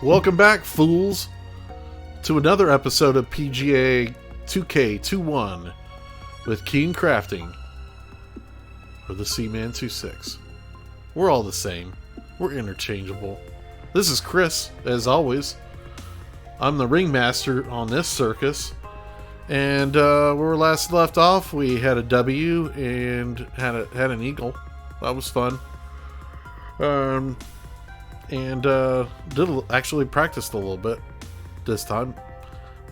Welcome back, fools, to another episode of PGA 2K21 with Keen Crafting, or the Seaman 26. We're all the same. We're interchangeable. This is Chris, as always. I'm the ringmaster on this circus. And where we last left off, we had a W and had an eagle. That was fun. Actually practiced a little bit this time.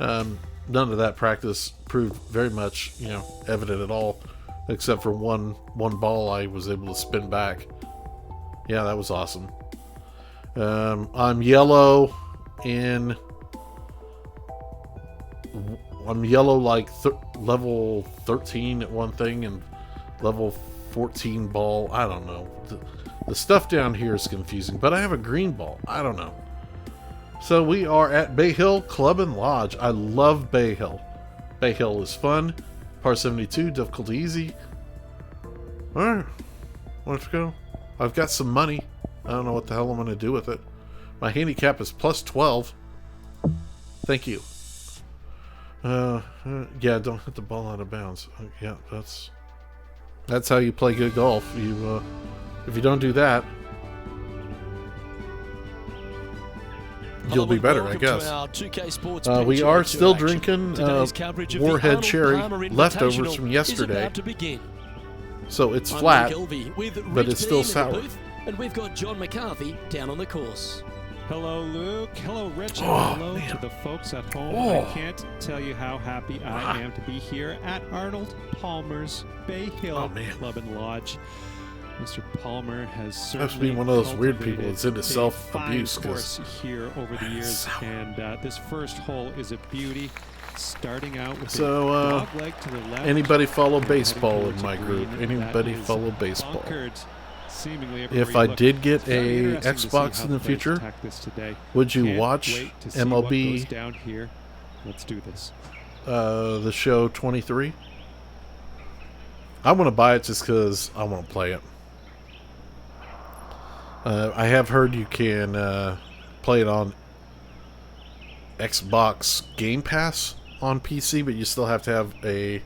None of that practice proved very much, evident at all, except for one ball I was able to spin back. Yeah, that was awesome. I'm yellow like level 13 at one thing and level 14 ball. I don't know. The stuff down here is confusing, but I have a green ball. I don't know. So we are at Bay Hill Club and Lodge. I love Bay Hill. Bay Hill is fun. Par 72, difficulty easy. Alright. Let's go. I've got some money. I don't know what the hell I'm going to do with it. My handicap is plus 12. Thank you. Yeah, don't hit the ball out of bounds. Yeah, that's how you play good golf. If you don't do that, you'll be better, I guess. We are still drinking Warhead Cherry leftovers from yesterday. So it's flat, but it's still sour. And we've got John McCarthy down on the course. Hello, Luke. Hello, Rich. And hello to the folks at home. I can't tell you how happy I am to be here at Arnold Palmer's Bay Hill Club and Lodge. Mr. Palmer has certainly must be one of those weird people that's into self-abuse. Course here over the years, and this first hole is a beauty. Starting out with a dog leg to the left. Anybody follow baseball in my group? Anybody follow baseball? If I did get a Xbox in the future, would you watch MLB down here? Let's do this. The show 23? I want to buy it just because I want to play it. I have heard you can play it on Xbox Game Pass on PC, but you still have to have an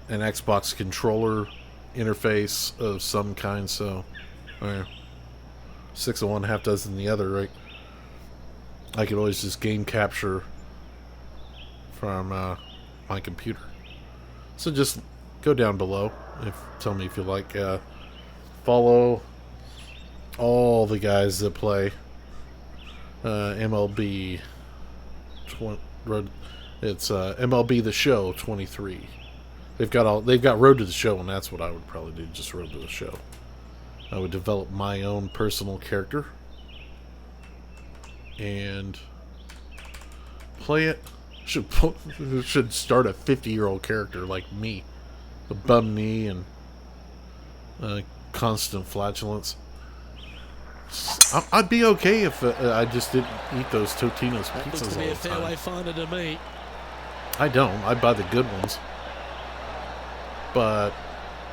Xbox controller interface of some kind. So 6 of one, half dozen the other, right? I could always just game capture from my computer. So just go down below. Tell me if you like. Follow all the guys that play MLB. It's MLB The Show 23. They've got Road to the Show, and that's what I would probably do. Just Road to the Show. I would develop my own personal character and play it. Should start a 50-year-old character like me, a bum knee and constant flatulence. I'd be okay if I just didn't eat those Totino's pizzas all the time. That looks to be a fairway finder to me. I don't. I buy the good ones. But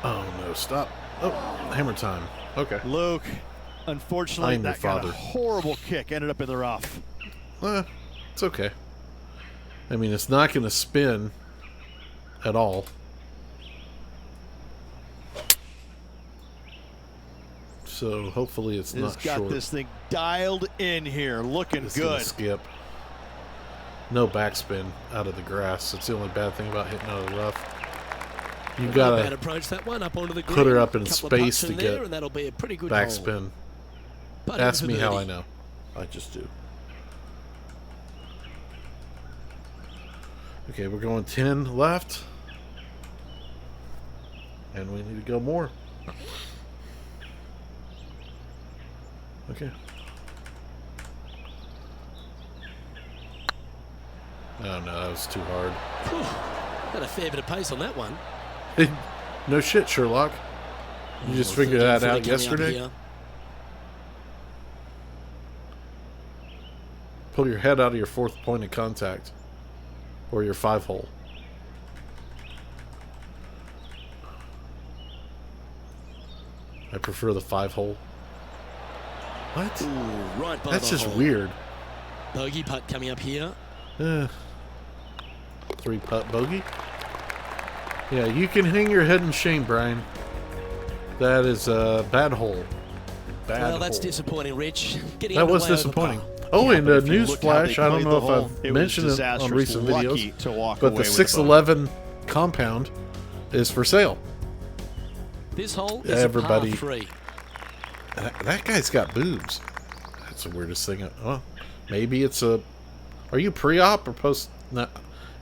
oh no! Stop! Oh, hammer time. Okay. Luke, unfortunately, that got a horrible kick. Ended up in the rough. It's okay. I mean, it's not going to spin at all. So hopefully it's not short. Got this thing dialed in here, looking it's good. Gonna skip. No backspin out of the grass. That's the only bad thing about hitting out of the rough. You gotta approach that one up onto the green. Put her up in space to get and that'll be a pretty good backspin. Ask me how I know. I just do. Okay, we're going 10 left. And we need to go more. Okay. Oh no, that was too hard. Got a fair bit of pace on that one. No shit, Sherlock. You just figured that out yesterday? Pull your head out of your 4th point of contact. Or your 5-hole. I prefer the 5-hole. What? Ooh, right by That's the just hole. weird. Bogey putt coming up here. 3-putt bogey. Yeah, you can hang your head in shame, Brian. That is a bad hole. Well, that's disappointing, Rich. Getting That was underway over disappointing. par. Oh, Yeah, and but a if you news look how they flash. I don't played know the if hole, I've it was mentioned it on disastrous. recent Lucky videos, to walk but away the with a 611 compound is for sale. This hole is Everybody- a par 3. That guy's got boobs. That's the weirdest thing. Oh, maybe it's a... Are you pre-op or post... No,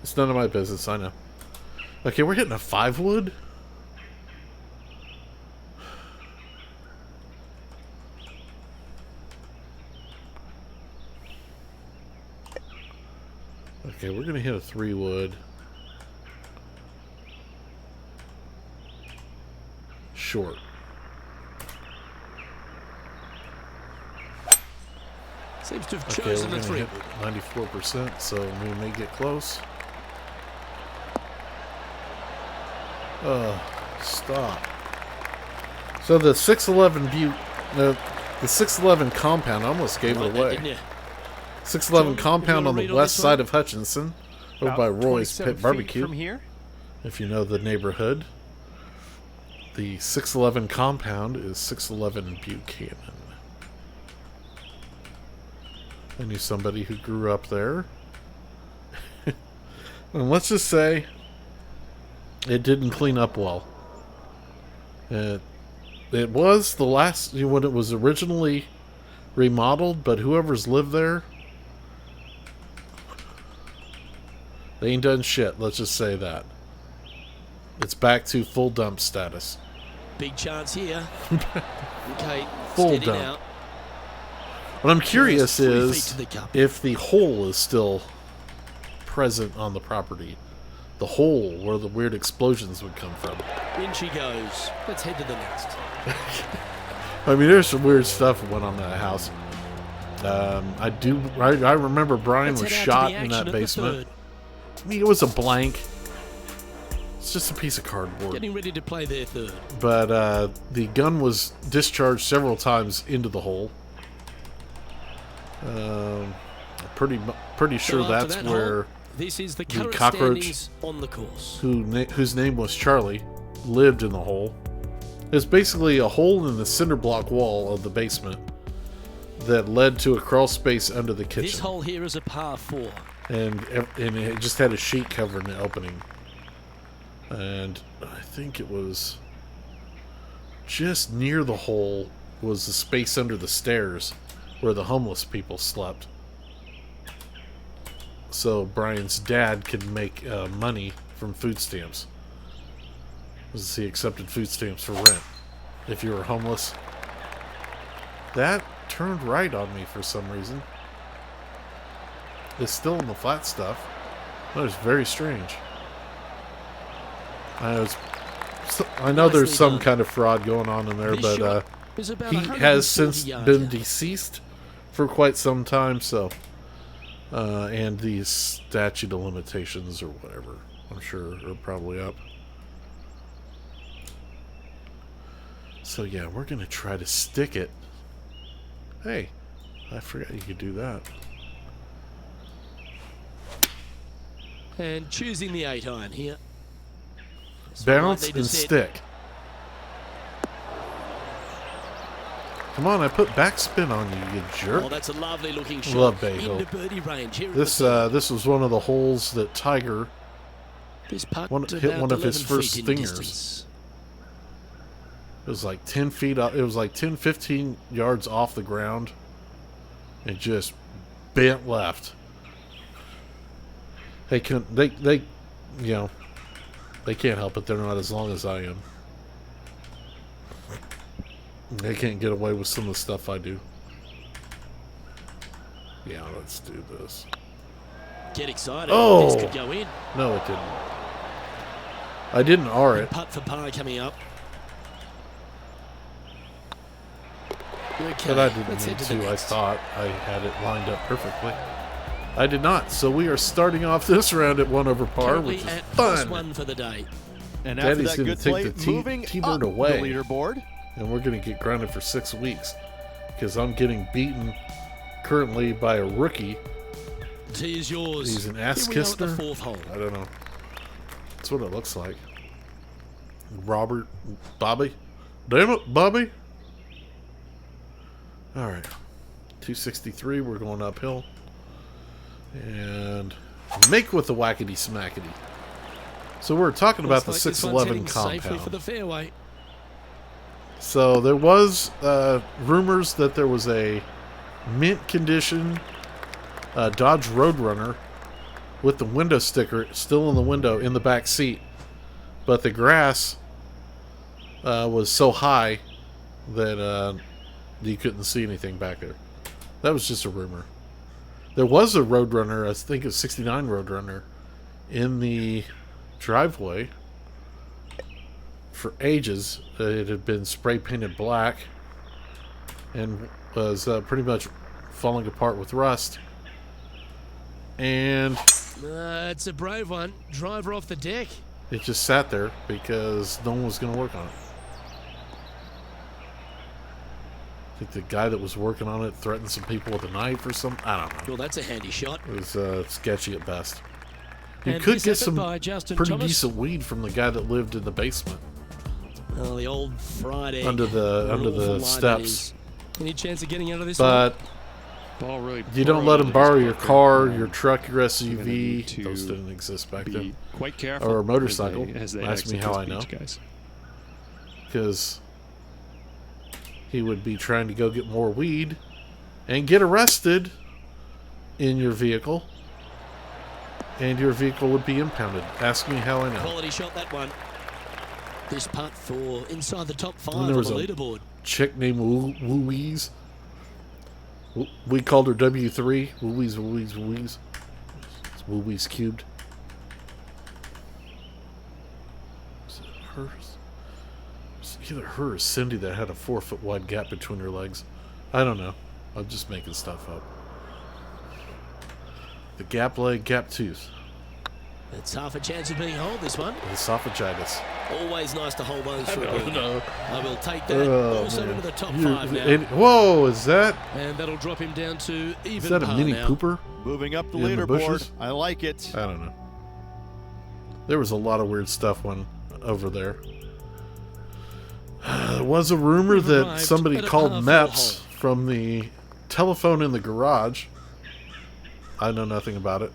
it's none of my business, I know. Okay, we're hitting a 5-wood. Okay, we're going to hit a 3-wood. Short. Seems to have Okay, chosen we're the going to 3. hit 94%, so we may get close. Stop. So the 611 Butte, the 611 compound, I almost gave it away. Didn't you? 611 John, compound you on wanna the read on west this side one? of Hutchinson, over About by Roy's 27 Pit feet Barbecue, from here. if you know the neighborhood. The 611 compound is 611 Buchanan. I knew somebody who grew up there. And let's just say it didn't clean up well. It was the last, when it was originally remodeled, but whoever's lived there, they ain't done shit. Let's just say that. It's back to full dump status. Big chance here. Okay, Full steady dump. now. What I'm curious Just 3 feet is to the cup. if the hole is still present on the property. The hole where the weird explosions would come from. In she goes. Let's head to the next. I mean, there's some weird stuff that went on that house. I remember Brian Let's was head out to shot the in action that at the basement. third. I mean, it was a blank. It's just a piece of cardboard. Getting ready to play their third. But the gun was discharged several times into the hole. Pretty sure So after that's that where hole, this is the current cockroach standings on the course. whose name was Charlie lived in the hole. It's basically a hole in the cinder block wall of the basement that led to a crawl space under the kitchen. This hole here is a par 4. And it just had a sheet covering the opening. And I think it was just near the hole was the space under the stairs where the homeless people slept. So Brian's dad could make money from food stamps. Because he accepted food stamps for rent. If you were homeless. That turned right on me for some reason. It's still in the flat stuff. That was very strange. I know there's Nicely some done. kind of fraud going on in there, This but shot is about he 140 has since yards been out. deceased for quite some time, so and the statute of limitations or whatever, I'm sure, are probably up. So yeah, we're gonna try to stick it. Hey, I forgot you could do that. And choosing the 8-iron here. So Bounce might need to and set- stick. Come on, I put backspin on you, you jerk. Oh, that's a lovely looking shot. Love Bay Hill. Into birdie range here. This was one of the holes that Tiger this putt hit about one of his 11 first feet in stingers. distance. It was like 10 feet up. It was like 10, 15 yards off the ground. It just bent left. They can't help it. They're not as long as I am. They can't get away with some of the stuff I do. Yeah, let's do this. Get excited. Oh! This could go in. No, it didn't. I didn't R it. Putt for par coming up. Okay, But I didn't let's need head to the to. I next. thought I had it lined up perfectly. I did not. So we are starting off this round at 1 over par, Currently which is at fun. +1 for the day. And after Daddy's that gonna good take play, the moving T-bird up away. the leaderboard. And we're going to get grounded for 6 weeks. because I'm getting beaten currently by a rookie. Tee is yours. He's an Here ass we go at the kisser. fourth hole. I don't know. That's what it looks like. Bobby. Damn it, Bobby. All right. 263, we're going uphill. And make with the whackity smackety. So we're talking about the Looks like this 611 one's heading safely for compound. the fairway. So there was rumors that there was a mint condition Dodge Roadrunner with the window sticker still in the window in the back seat, but the grass was so high that you couldn't see anything back there. That was just a rumor. There was a Roadrunner, I think it was 69 Roadrunner, in the driveway for ages. It had been spray painted black and was pretty much falling apart with rust. And It's a brave one. Driver off the deck. it just sat there because no one was going to work on it. I think the guy that was working on it threatened some people with a knife or something. I don't know. Well, that's a handy shot. It was sketchy at best. You And could this get effort some by Justin pretty Thomas. decent weed from the guy that lived in the basement Oh, the old fried egg. under What an the awful line that steps. is. Any chance of getting out of this one? But Ball really you don't pouring let them into borrow this your bunker. car, your truck, your Gonna SUV. need to Those didn't exist back Be then. quite careful. Or a motorcycle. as they Ask me exit how this I know. beach, guys. Because he would be trying to go get more weed and get arrested in your vehicle, and your vehicle would be impounded. Ask me how I know. Quality shot, that one. This putt for inside the top 5 And on there the was a leaderboard. chick named Louise. We called her W3. Louise. It's Louise cubed. Is it hers? It's either her or Cindy that had a 4-foot wide gap between her legs. I don't know. I'm just making stuff up. The gap leg, gap tooth. It's half a chance of being hold, this one. Esophagitis. Always nice to hold those I for a don't birdie. know. I will take that. Oh, Also man. into the top You- 5 now. Whoa, is that And that'll drop him down to even is that a par mini now. pooper? Moving up the In the leaderboard. bushes? I like it. I don't know. There was a lot of weird stuff over there. There was a rumor We've that arrived somebody at a called par 4 MEPS hole. from the telephone in the garage. I know nothing about it.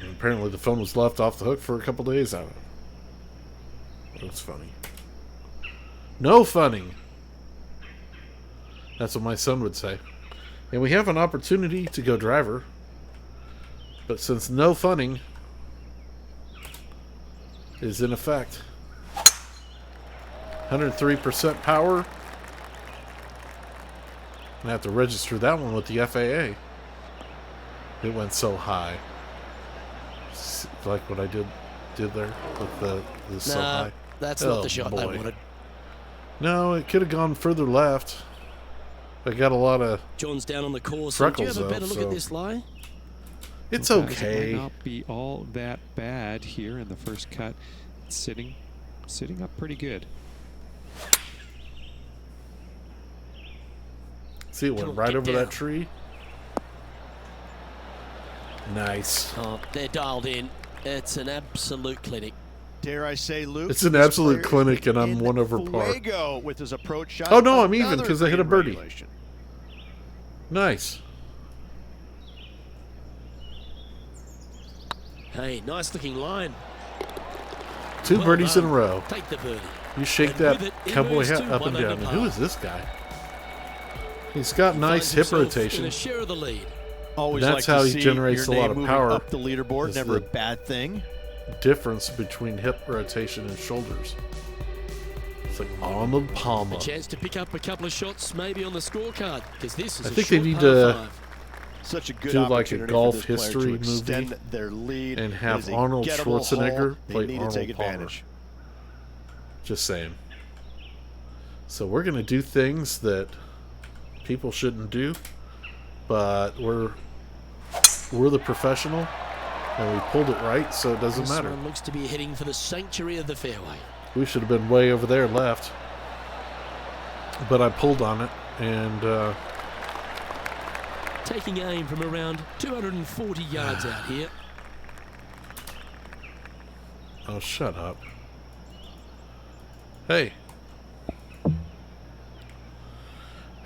And apparently the phone was left off the hook for a couple days. I don't know. It was funny. No funny. That's what my son would say. And we have an opportunity to go driver. But since no funning is in effect, 103% power. I have to register that one with the FAA. It went so high. Like what I did there with the so Nah, high. that's Oh, not the shot they boy. wanted. No, it could have gone further left. I got a lot of. John's down on the course. So do you Freckles, have a better though, look so- at this lie? It's Well, guys, It okay. might not be all that bad here in the first cut. It's sitting up pretty good. See, it Come went on, right get over down. that tree. Nice. Oh, they're dialed in. It's an absolute clinic. Dare I say, Luke? It's an this absolute player clinic, and I'm in one over par. fuego with his approach shot. Oh, no, I'm even, Another 'cause I hit a green birdie. regulation. Nice. Hey, nice looking line. Two Well birdies in a done. row. Take the birdie. You shake And that with it, he cowboy moves hat to up and 1 down. under And who par. is this guy? He's got nice Finds hip himself rotation. In a share of the lead. Always That's like to how he see generates your a lot name of moving power, up the leaderboard. is Never a the- bad thing. Difference between hip rotation and shoulders. It's like Arnold Palmer. A chance to pick up a couple of shots maybe on the scorecard because this is I a think they short need par to 5. Such a good do like a opportunity golf for this player history to movie extend their lead and It have is a Arnold gettable Schwarzenegger hole. play They need Arnold to take Palmer. advantage. Just saying. So we're going to do things that people shouldn't do, but we're the professional, and we pulled it right, so it doesn't This matter. one looks to be heading for the sanctuary of the fairway. We should have been way over there left. but I pulled on it, and taking aim from around 240 yards out here. oh, shut up. Hey.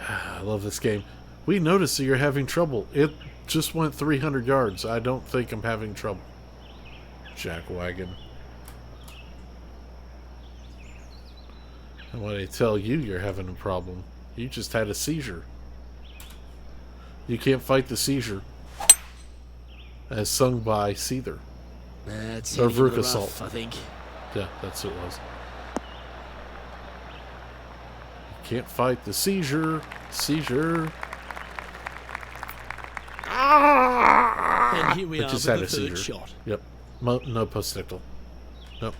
I love this game. We noticed that you're having trouble. It just went 300 yards. I don't think I'm having trouble. Jackwagon. And when I tell you you're having a problem, you just had a seizure. You can't fight the seizure. As sung by Seether. That's Or hitting the Verka rough, Salt. I think. Yeah, that's what it was. Can't fight the seizure. Seizure. And here we I are just with had the a third seizure. shot. Yep. No postictal. Nope.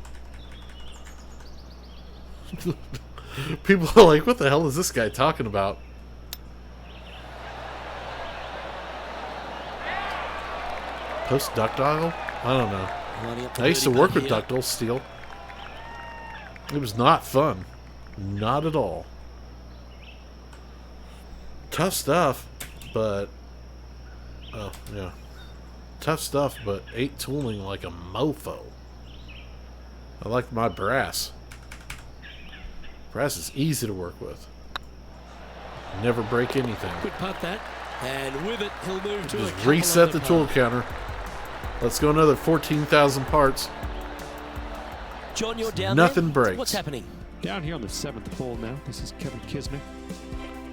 People are like, what the hell is this guy talking about? Post-ductile? I don't know. Lining up the I used to birdie work putt with here. ductile steel. It was not fun. Not at all. Tough stuff, but... oh, yeah. Tough stuff, but ate tooling like a mofo. I like my brass. Brass is easy to work with. Never break anything. Quick putt that. And with it, he'll move to a Just couple reset under the tool par. counter. Let's go another 14,000 parts. John, you're down Nothing there. breaks. What's happening? Down here on the 7th hole now. This is Kevin Kisner.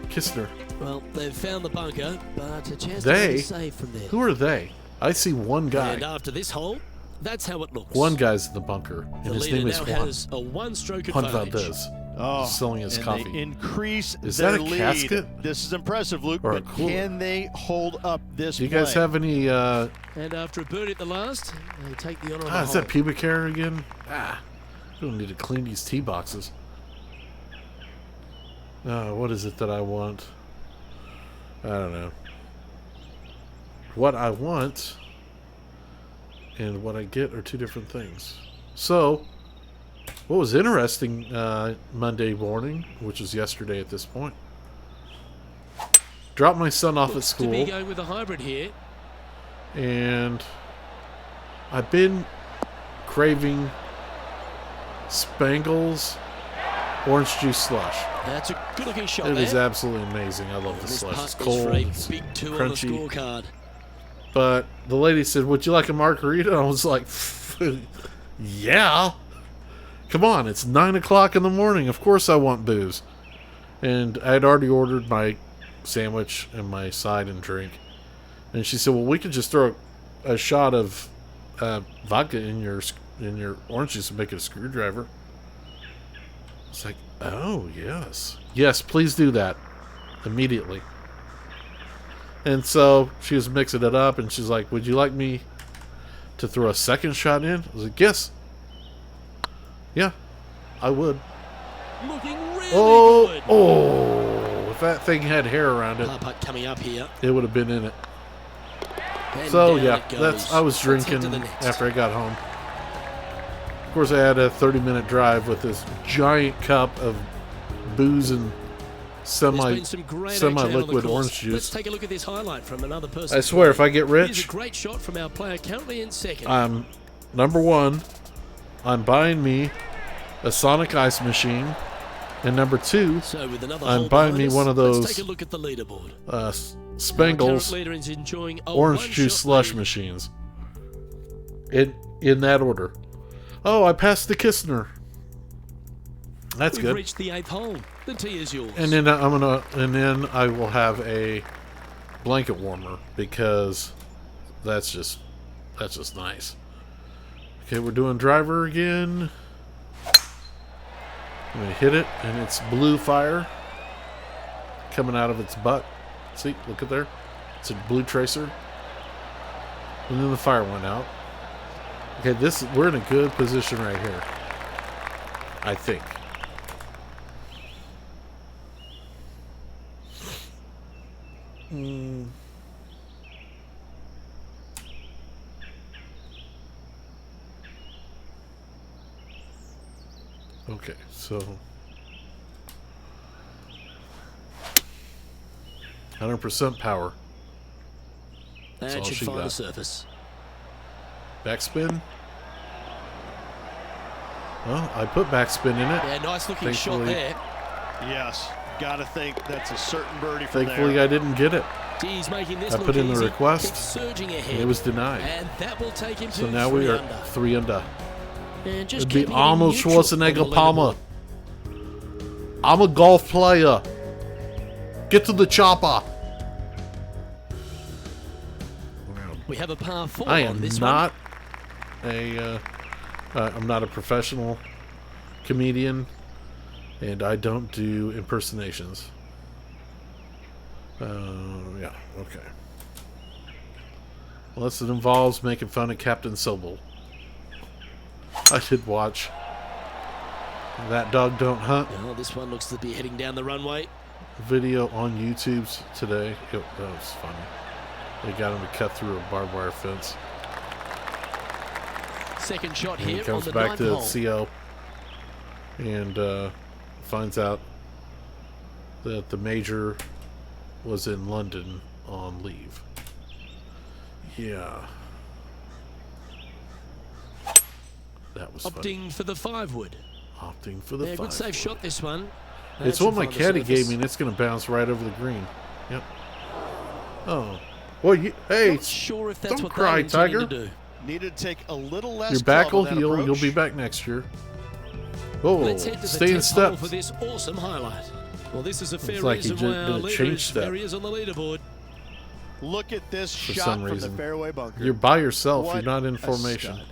Kistner. Well, they've found the bunker, but a chance They? to make a save from there. Who are they? I see one And guy. after this hole, that's how it looks. One guy's in the bunker, The and his leader name is now Juan. has a one-stroke Juan advantage. Valdez. Oh, Selling his and coffee. They increase Is their that a lead. casket? This is impressive, Luke. Or a But cooler? can they hold up this Do you guys play? have any, And after a birdie at the last, they take the honor of the is hole. that pubic hair again? We don't need to clean these tee boxes. What is it that I want? I don't know. What I want and what I get are two different things. So, what was interesting Monday morning, which was yesterday at this point, dropped my son off at Looks to be school, going with a hybrid here. and I've been craving Spangles orange juice slush. That's a good-looking shot It there. is absolutely amazing. I love the This slush. putt It's is cold, for a it's big two on the crunchy. scorecard. But the lady said, "Would you like a margarita?" I was like, "Yeah." Come on, it's 9 o'clock in the morning. Of course I want booze. And I had already ordered my sandwich and my side and drink. And she said, "Well, we could just throw a shot of vodka in your orange juice and make it a screwdriver." It's like, oh, yes. Yes, please do that. Immediately. And so she was mixing it up, and she's like, "Would you like me to throw a second shot in?" I was like, "Yes. Yeah, I would." Looking really good. Oh, if that thing had hair around it, Par putt coming up here. it would have been in it. And So down yeah, it goes. that's I was Let's head drinking to the next. after I got home. Of course, I had a 30-minute drive with this giant cup of booze and There's been some great action out on the semi-liquid course. orange juice. Let's take a look at this highlight from another person. I swear, if I get Here's rich, a great shot from our player currently in second. I'm number one. I'm buying me a Sonic Ice machine, and number two, so with another I'm hole buying behind me us, one of let's those take a look at the leaderboard. Spangles Our current leader is enjoying a orange one-shot juice slush lead. machines. In that order. Oh, I passed the Kistner. That's We've good. reached the 8th hole. The tee is yours. And then I will have a blanket warmer because that's just nice. Okay, we're doing driver again. I'm gonna hit it, and it's blue fire coming out of its butt. See, look at there. It's a blue tracer. And then the fire went out. Okay, we're in a good position right here. I think. Okay, so 100% power. That's That all should she find got. the surface. Backspin. Well, I put backspin in it. Yeah, nice looking shot there. Yes, gotta think that's a certain birdie from Thankfully, there. I didn't get it. He's making this I look put in the easy. request, Keeps surging ahead. and it was denied. And that will take him So to now 3 we are under. 3 under. And just It'd be keeping it Arnold neutral on the Schwarzenegger Palmer. leaderboard. I'm a golf player. Get to the chopper. We have a par 4 I on am this not I'm not a professional comedian, and I don't do impersonations. Yeah, okay. Unless it involves making fun of Captain Sobel. I did watch That Dog Don't Hunt Well, this one looks to be heading down the runway. video on YouTube's today. That was funny. They got him to cut through a barbed wire fence. Second shot And he here on comes the back 9th to hole. CO and finds out that the major was in London on leave. Yeah. That was funny. Opting for the 5-wood. Opting for the Yeah, good 5. safe shot this one. It's That what should my find the caddy surface. gave me, and it's going to bounce right over the green. Yep. Oh. Well, hey, Not sure if that's don't what cry, they intended Tiger. to do. Needed to take a little less your back club will on that heal. approach. You'll be back next year. Oh, Let's head to the stay in 10th hole steps. for this awesome highlight. Well, this is a fair like he reason why did our a leader change is step. where he is on the leaderboard. Look at this For shot some from reason. the fairway bunker. You're by yourself. What You're not in a formation. stud.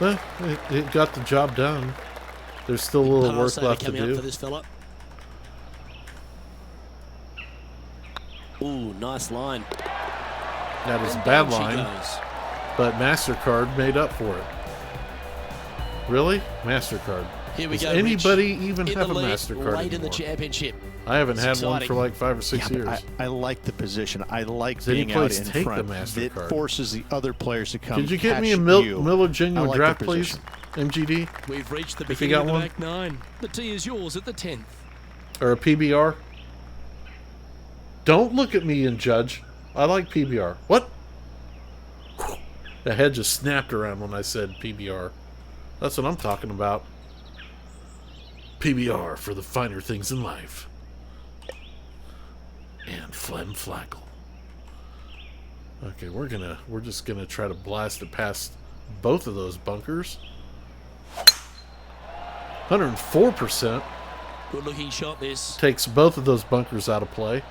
Well, it got the job done. There's still a little Par work saver left to coming up for do. this fella. Ooh, nice line. That is a And bad down she line, goes. but MasterCard made up for it. Really? MasterCard. Here we Does go. anybody Rich, even in have the a lead, MasterCard late in the anymore? championship. I haven't It's had one exciting. for like 5 or 6 years. I like the position. I like Does any being out place in take front. the It MasterCard? forces the other players to come. Could you get catch me a you. Miller I Genuine like draft, the please? position. MGD? We've reached the If you beginning got of the one? back 9. The tee is yours at the 10th. Or a PBR? Don't look at me and judge. I like PBR. What? The head just snapped around when I said PBR. That's what I'm talking about. PBR for the finer things in life. And phlegm flackle. Okay, we're just gonna try to blast it past both of those bunkers. 104% Good looking shot this. takes both of those bunkers out of play.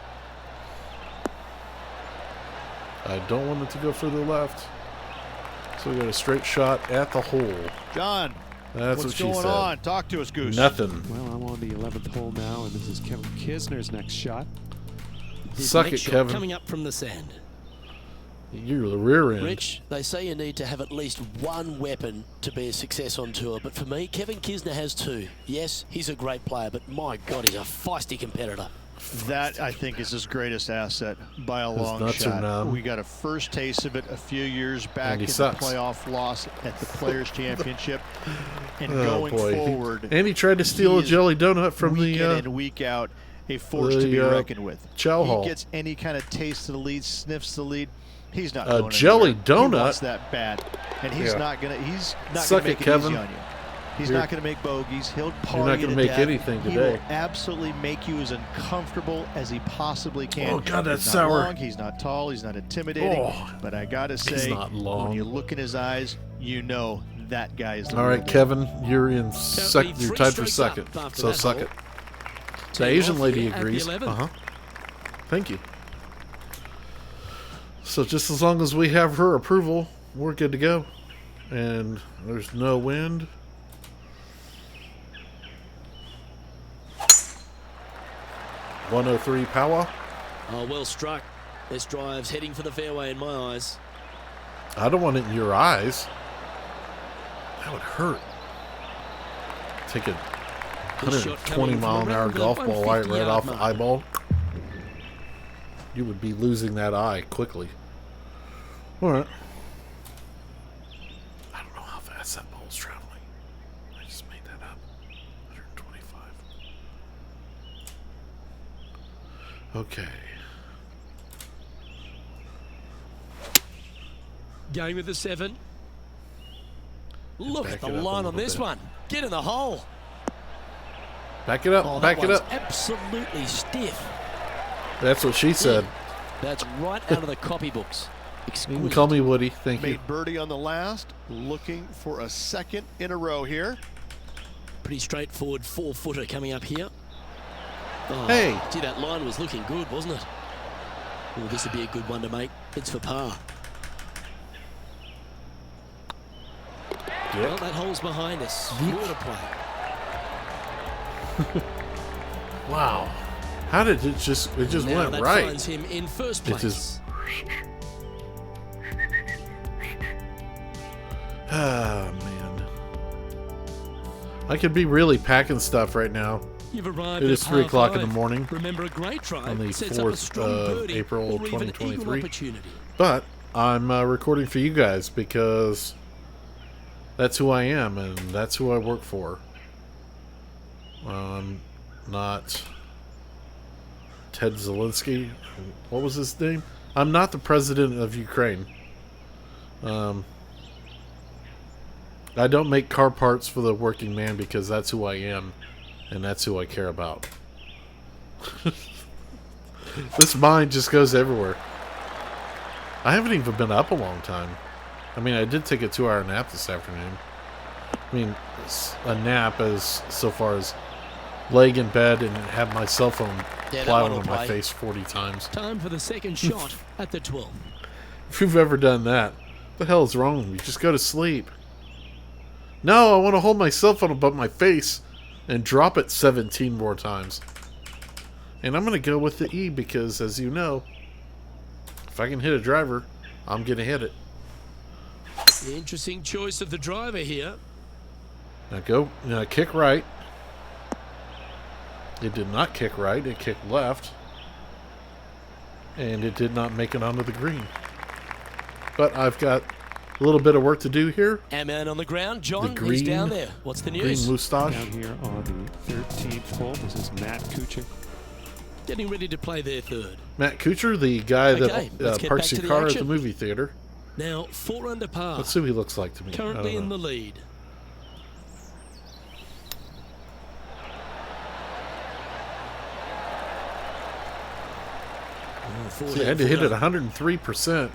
I don't want it to go further left. So we got a straight shot at the hole. John, That's what's what she going said. on? Talk to us, Goose. Nothing. Well, I'm on the 11th hole now, and this is Kevin Kisner's next shot. His Suck next it, shot Kevin. coming up from the sand. You're the rear end. Rich, they say you need to have at least one weapon to be a success on tour, but for me, Kevin Kisner has 2. Yes, he's a great player, but my God, he's a feisty competitor. That, I think, is his greatest asset by a His long nuts are shot. numb. We got a first taste of it a few years back And he in sucks. the playoff loss at the Players' Championship. And Oh, going boy. forward, And he tried to steal a he is jelly donut from week in the and week out, a force to the, be reckoned with. chow he hall. gets any kind of taste of the lead, sniffs the lead. He's not A going jelly anywhere. donut? He wants that bad, and he's Yeah. not gonna. He's not Suck gonna make it, it Kevin. easy on you. He's You're- not going to make bogeys. He'll party You're not you gonna to make death. anything He today. will absolutely make you as uncomfortable as he possibly can. Oh, God, that's he's not sour. long, he's not tall. He's not intimidating. Oh, but I got to say, not long. when you look in his eyes, you know that guy is the All real right, deal. Kevin, you're in Currently you're 3 tied for strokes second. up after So that suck hole. it. The Teeing Asian off lady here at the agrees. 11th. Thank you. So just as long as we have her approval, we're good to go. And there's no wind. .103 power. Oh, well struck. This drive's heading for the fairway in my eyes. I don't want it in your eyes. That would hurt. Take a This shot 120 coming mile from an hour around the golf ball right 150-yard off the mark. eyeball. You would be losing that eye quickly. All right. I don't know how fast that ball's traveling. Okay. Going with the 7. Look Back at the it up a line on little this bit. one. Get in the hole. Back it up. Oh, Back that it one's up. absolutely stiff. That's what she said. That's right out of the copybooks. You Exquisite. can call me Woody. Thank you. Made birdie on the last, looking for a second in a row here. Pretty straightforward 4-footer coming up here. Oh, Hey. Gee, that line was looking good, wasn't it? Oh, this would be a good one to make. It's for par. Well, that hole's behind us. Water play. Wow. How did it just Now went that right? finds him in first It place. just Ah, man. I could be really packing stuff right now. You've arrived It at is 3 par o'clock in the 5. morning Remember, a great on drive the sets up a 4th strong of birdie April or even eagle 2023. opportunity. But I'm recording for you guys because that's who I am and that's who I work for. I'm not Ted Zelensky. What was his name? I'm not the president of Ukraine. I don't make car parts for the working man because that's who I am and that's who I care about. This mind just goes everywhere. I haven't even been up a long time. I mean, I did take a 2-hour nap this afternoon. I mean, a nap as so far as laying in bed and have my cell phone Yeah, that plowing one on will my play. face 40 times. Time for the second shot at the 12th. If you've ever done that, what the hell is wrong with you? Just go to sleep. No, I want to hold my cell phone above my face and drop it 17 more times. And I'm going to go with the E because, as you know, if I can hit a driver, I'm going to hit it. The interesting choice of the driver here. Now kick right. It did not kick right. It kicked left. And it did not make it onto the green. But I've got a little bit of work to do here. Our man on the ground, John, The he's green- down there. What's the Green news? moustache. Down here on the 13th hole, this is Matt Kuchar. Getting ready to play their third. Matt Kuchar, the guy Okay, that let's get parks back your to the car at the action. movie theater. Now, 4 under par. Let's see what he looks like to me. Currently I don't in know. the lead. See, I had to hit it 103%.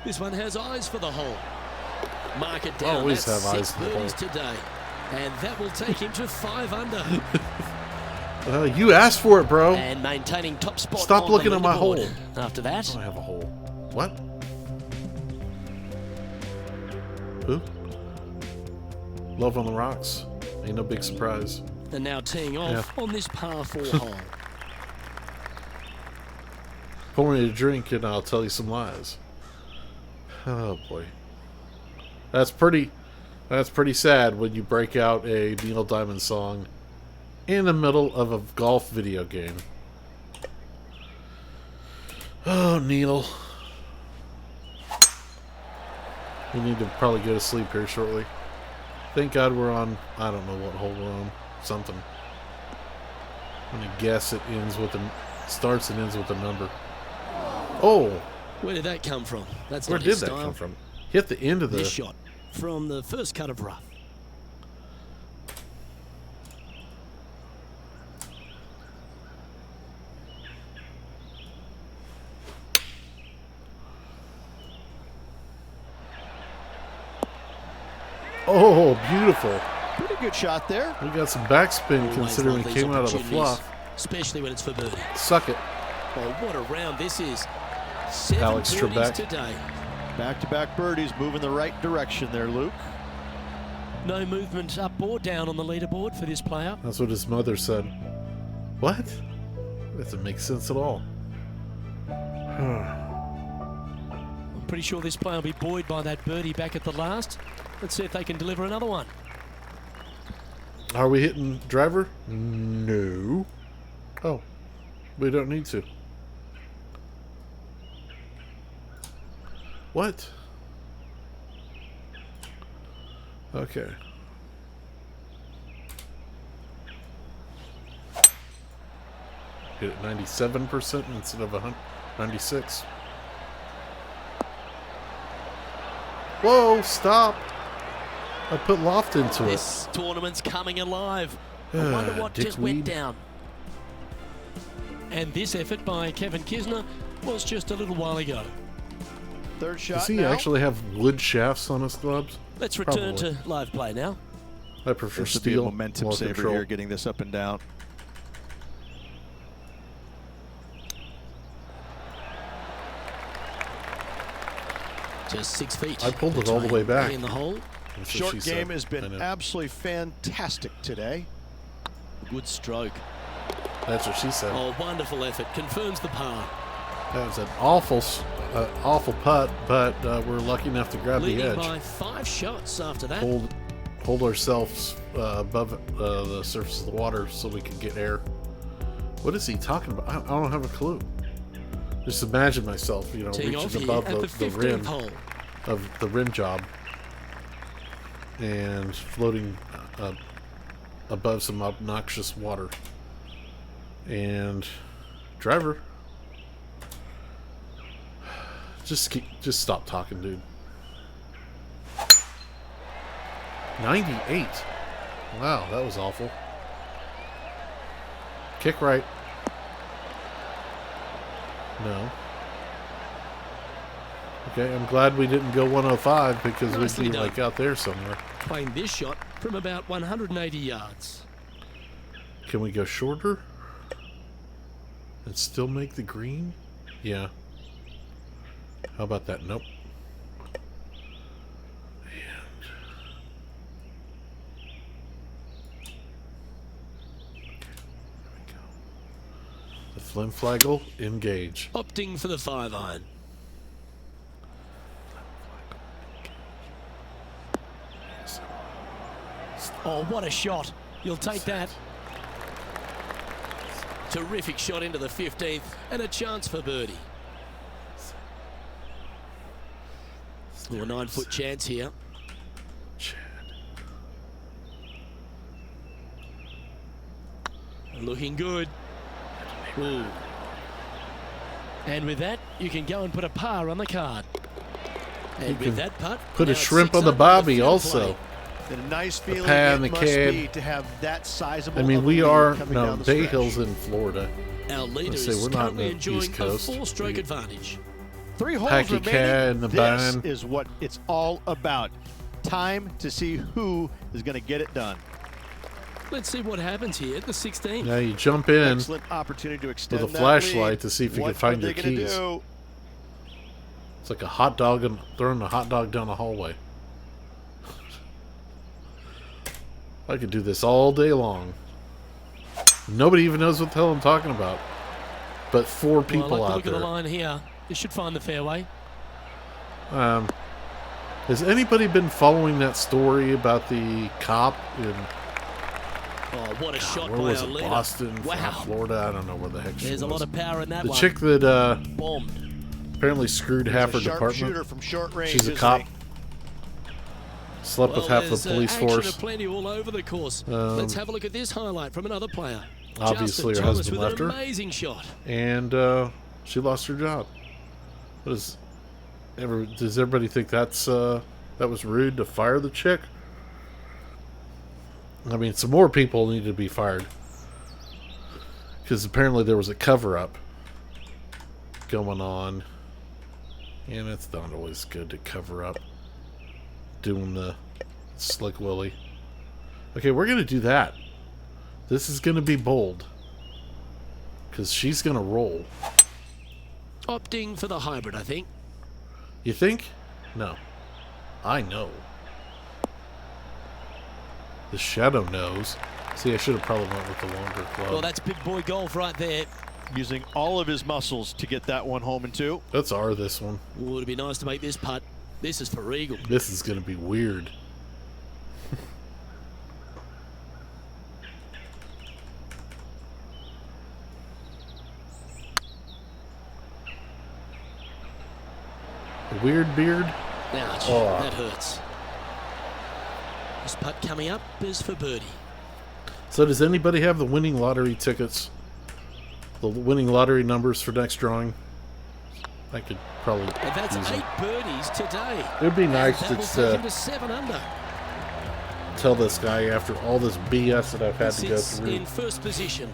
This one has eyes for the hole. Mark it down. Always That's have eyes 6 for the birdies today. And that will take him to 5 under. You asked for it, bro. And maintaining top spot. Stop on looking the at my hole. leaderboard. After that, I don't have a hole. What? Who? Love on the rocks. Ain't no big surprise. and now teeing off on this par 4 hole. Pour me a drink and I'll tell you some lies. Oh boy. That's pretty sad when you break out a Neil Diamond song in the middle of a golf video game. Oh, Neil. We need to probably go to sleep here shortly. Thank God we're on, I don't know what hole we're on. Something. I'm gonna guess it starts and ends with a number. Oh! Where did that come from? That's Where not did his that style. come from? Hit the end of the... This shot from the first cut of rough. Oh, beautiful. Pretty good shot there. We got some backspin Always considering love it these came out of the opportunities, fluff. especially when it's for birdie. Suck it. Oh, what a round this is. 7 Alex birdies Trebek. today. Back-to-back birdies, moving the right direction there, Luke. No movement up or down on the leaderboard for this player. That's what his mother said. What? That doesn't make sense at all. I'm pretty sure this player will be buoyed by that birdie back at the last. Let's see if they can deliver another one. Are we hitting driver? No. Oh. We don't need to. What? Okay. hit it 97% instead of 96. Whoa, stop. I put loft into it. This tournament's coming alive. I wonder what just went down. And this effort by Kevin Kisner was just a little while ago. Third shot. Does he now. actually have wood shafts on his clubs? Let's return to live play now. I prefer This would be a steel. momentum more saver control. here, getting this up and down. Just 6 feet. I pulled it all the way back. In the hole. That's what Short she game said. has I been know. absolutely fantastic today. Good stroke. That's what she said. Oh, wonderful effort. Confirms the par. That was an awful putt, but we're lucky enough to grab the Leading edge. by 5 shots after that. Hold ourselves above the surface of the water so we can get air. What is he talking about? I don't have a clue. Just imagine myself, you know, Teeing off reaching here above at the 15th rim hole. of the rim job and floating above some obnoxious water. And driver, just stop talking, dude. 98. Wow, that was awful. Kick right. No. Okay, I'm glad we didn't go 105 because Nicely we'd be done. like out there somewhere. Playing this shot from about 180 yards. Can we go shorter and still make the green? Yeah. How about that? Nope. And there we go. The Flim Flagel, engage. Opting for the 5-iron. Oh, what a shot. You'll take that. Terrific shot into the 15th and a chance for birdie. A 9-foot chance here. Chad. Looking good. Ooh. And with that, you can go and put a par on the card. And You with can that putt, put a now shrimp 6 on the under bobby field also. play. And a nice feeling pad it and the must cab. be to have that sizable. I mean, of a we lead are coming no down the Bay stretch. Hill's in Florida. Our leader Let's say is we're not currently in the enjoying East Coast. a full stroke We- advantage. 3 holes Packy remaining. Cat in the This band. is what it's all about. Time to see who is going to get it done. Let's see what happens here at the 16th. Now you jump in Excellent opportunity to extend with a that flashlight lead. to see if you What can find are your they gonna keys. do? It's like a hot dog and throwing a hot dog down a hallway. I could do this all day long. Nobody even knows what the hell I'm talking about. But 4 people well, I like to out look at the there. line here. This should find the fairway. Has anybody been following that story about the cop in Oh, what a shot where by was our it? leader. Boston, Wow. Florida? I don't know where the heck she There's a was. lot of power in that The one. chick that Bombed. apparently screwed half her He's a sharpshooter department. from short range. She's a isn't cop. he? Slept with half the there's, police action force. aplenty all over the course. Let's have a look at this highlight from another player. Obviously Justin her Thomas husband with left an her. amazing shot. And she lost her job. Does everybody think that was rude to fire the chick? I mean, some more people need to be fired because apparently there was a cover-up going on, and it's not always good to cover up doing the slick willy. Okay, we're gonna do that. This is gonna be bold because she's gonna roll. Opting for the hybrid, I think. You think? No. I know. The shadow knows. See, I should have probably went with the longer club. Well, that's big boy golf right there. Using all of his muscles to get that one home in 2. Let's R this one. Would it be nice to make this putt? This is for eagle. This is going to be weird. A weird beard. Ouch, Oh. that hurts. This putt coming up is for birdie. So does anybody have the winning lottery tickets? the winning lottery numbers for next drawing. I could probably And that's use 8 them. birdies today. It would be nice That will just take him to to 7 under. tell this guy after all this BS that I've had to go Sits through. in first position.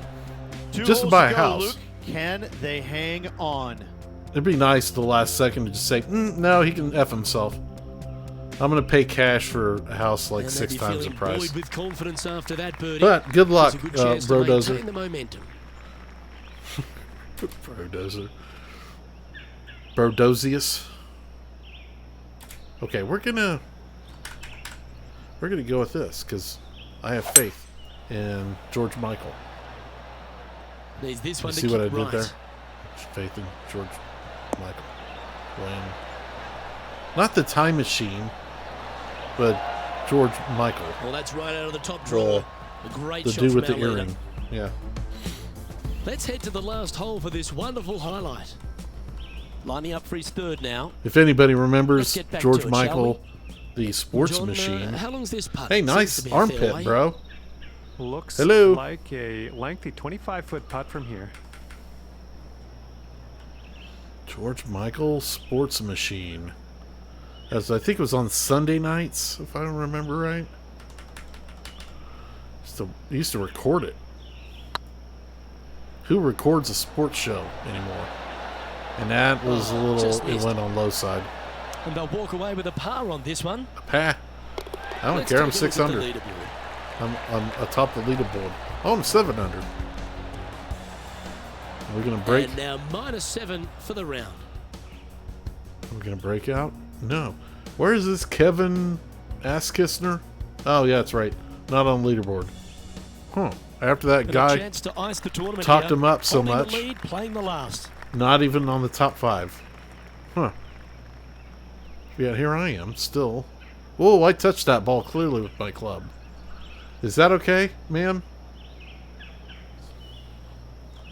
Two Just to holes buy a go, house. Luke. Can they hang on? It'd be nice at the last second to just say, no, he can F himself. I'm going to pay cash for a house like And 6 they'll be times the feeling price. buoyed with confidence after that birdie. But good luck, There's a good chance to Brodozer. maintain the momentum. Brodozer. Brodozius. Okay, we're gonna go with this because I have faith in George Michael. There's this You one to see what I kick did right. there? Faith in George Michael. When not the time machine, but George Michael. Well, that's right out of the top draw. A great The shot dude from with the our leader. earring. Yeah. Let's head to the last hole for this wonderful highlight. Lining up for his third now. If anybody Let's remembers get back George to it, Michael, the sports John, machine. how long's this putt? Hey, Seems nice to be a armpit, fairway. bro. Looks Hello. like a lengthy 25-foot putt from here. George Michael Sports Machine. As I think it was on Sunday nights, if I remember right. Used to record it. Who records a sports show anymore? And that was a little, just it missed. went on low side. And they'll walk away with a par on this one. A pa. I don't Let's care, I'm take a look 6 at under. the leaderboard. I'm atop the leaderboard. Oh, I'm 7 under. We're going to break. And now -7 for the round. We're going to break out? No. Where is this Kevin Asskissner? Oh, yeah, that's right. Not on the leaderboard. Huh. After that And a guy chance to ice the tournament talked here. him up so Holding much. The lead, playing the last. Not even on the top 5. Huh. Yeah, here I am, still. Whoa, I touched that ball clearly with my club. Is that okay, ma'am?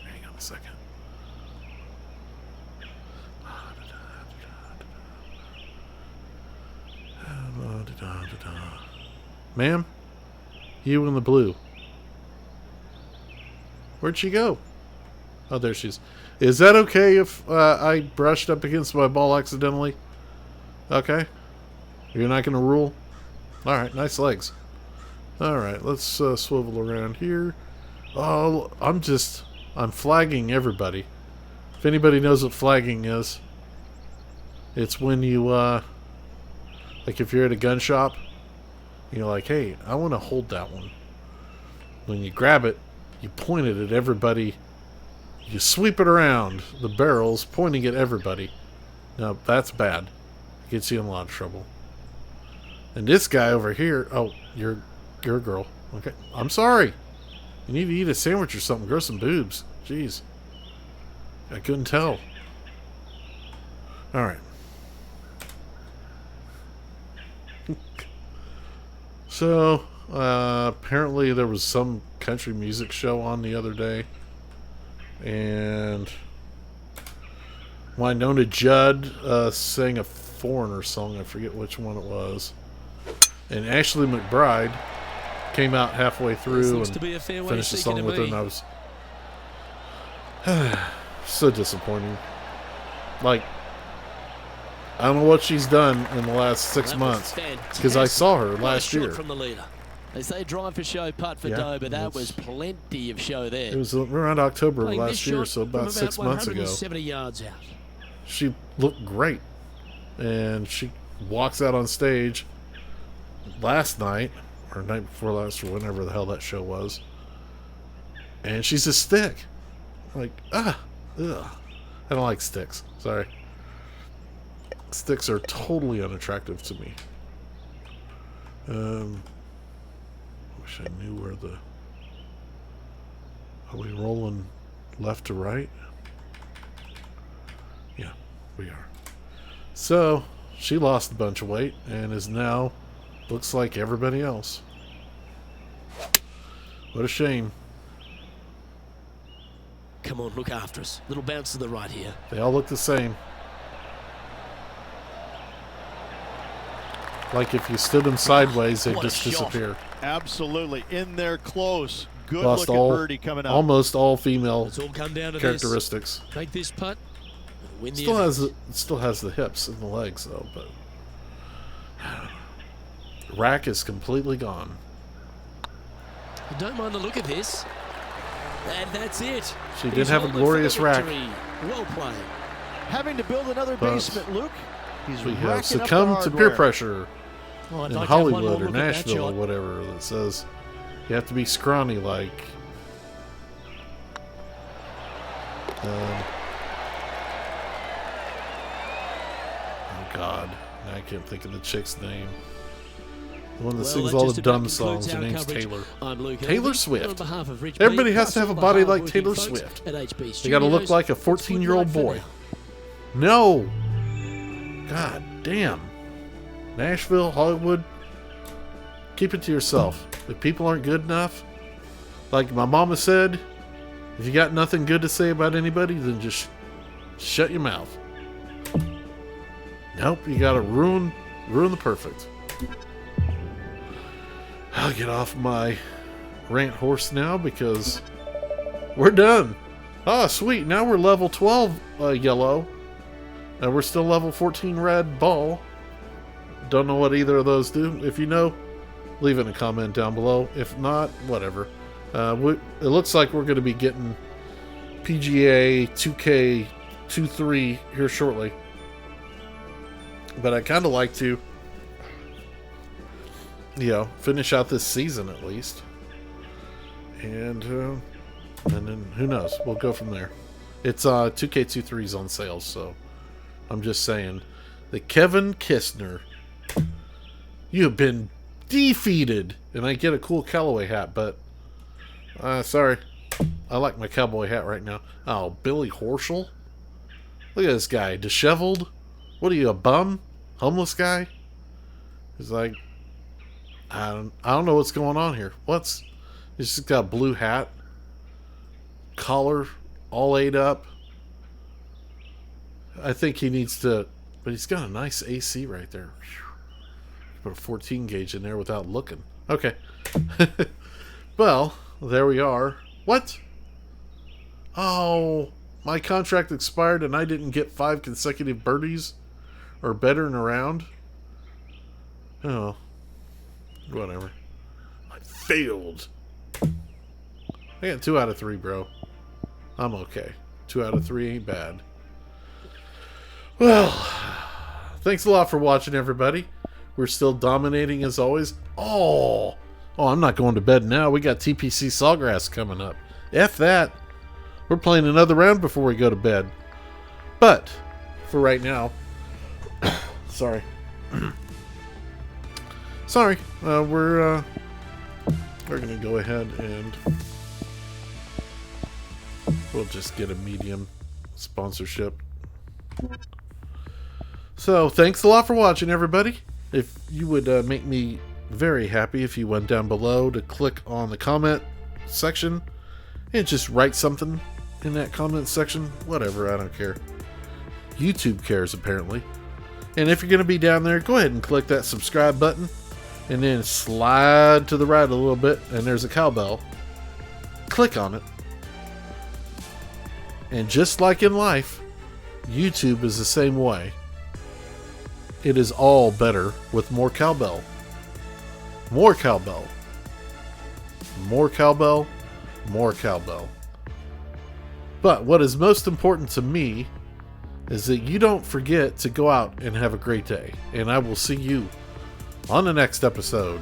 Hang on a second. Ma'am? You in the blue. Where'd she go? Oh, there she is. Is that okay if I brushed up against my ball accidentally? Okay. You're not going to rule? Alright, nice legs. Alright, let's swivel around here. Oh, I'm flagging everybody. If anybody knows what flagging is, it's when you, like if you're at a gun shop, you're like, hey, I want to hold that one. When you grab it, you point it at everybody. You sweep it around the barrels, pointing at everybody. Now, that's bad. It gets you in a lot of trouble. And this guy over here, oh, you're a girl. Okay, I'm sorry. You need to eat a sandwich or something. Grow some boobs. Jeez. I couldn't tell. Alright. So, apparently there was some country music show on the other day. And Winona Judd sang a Foreigner song. I forget which one it was. And Ashley McBride came out halfway through and finished the song with her. And I was so disappointing. Like, I don't know what she's done in the last 6 months. Because I saw her last year. From the leader. They say drive for show, putt for dough, but that was plenty of show there. It was around October of Playing last this year, shot so about 6 months ago. 170 yards out. She looked great. And she walks out on stage last night, or night before last, or whenever the hell that show was. And she's a stick. Like, ugh. I don't like sticks. Sorry. Sticks are totally unattractive to me. Wish I knew where the... Are we rolling left to right? Yeah, we are. So, she lost a bunch of weight and is now, looks like everybody else. What a shame. Come on, look after us. Little bounce to the right here. They all look the same. Like if you stood them sideways, they'd What a just shot. disappear. Absolutely. In there close. Good lost look at birdie coming up. almost all female It's all come down to characteristics. this. Make this putt. Win the Still has the hips and the legs though, but rack is completely gone. I don't mind the look of this. And that's it. She did have a glorious rack. Well played. Having to build another basement, Luke. He's we have racking succumbed up to the peer hardware. pressure Oh, I'd in like to have one Hollywood more or look at that Nashville or shot. whatever that says you have to be scrawny like. Oh God, I can't think of the chick's name. The one that sings all the dumb songs. Her name's Taylor. Taylor Swift. Everybody has to have a body like Taylor Swift. They got to look like a 14-year-old boy. No. God damn. Nashville, Hollywood. Keep it to yourself. If people aren't good enough, like my mama said, if you got nothing good to say about anybody, then just shut your mouth. Nope, you gotta ruin the perfect. I'll get off my rant horse now because we're done. Oh, sweet. Now we're level 12 yellow. And we're still level 14 red ball. Don't know what either of those do. If you know, leave it in a comment down below. If not, whatever. It looks like we're going to be getting PGA 2K23 here shortly. But I kind of like to, finish out this season at least. And then who knows? We'll go from there. It's 2K23's on sale, so I'm just saying that Kevin Kistner, you have been defeated. And I get a cool Callaway hat, but sorry. I like my cowboy hat right now. Oh, Billy Horschel? Look at this guy. Disheveled? What are you, a bum? Homeless guy? He's like, I don't know what's going on here. He's just got a blue hat. Collar all ate up. I think he needs to, but he's got a nice AC right there. Put a 14 gauge in there without looking. Okay. Well, there we are. What? Oh, my contract expired and I didn't get 5 consecutive birdies or better in a round. Oh, whatever. I failed. I got 2 out of 3, bro. I'm okay. 2 out of 3 ain't bad. Well, thanks a lot for watching, everybody. We're still dominating as always. Oh, I'm not going to bed now. We got TPC Sawgrass coming up. F that. We're playing another round before we go to bed. But for right now, sorry. Sorry. We're gonna go ahead and we'll just get a medium sponsorship. So thanks a lot for watching, everybody. If you would make me very happy if you went down below to click on the comment section and just write something in that comment section. Whatever, I don't care. YouTube cares, apparently. And if you're going to be down there, go ahead and click that subscribe button and then slide to the right a little bit and there's a cowbell. Click on it. And just like in life, YouTube is the same way. It is all better with more cowbell. More cowbell. More cowbell. More cowbell. But what is most important to me is that you don't forget to go out and have a great day. And I will see you on the next episode.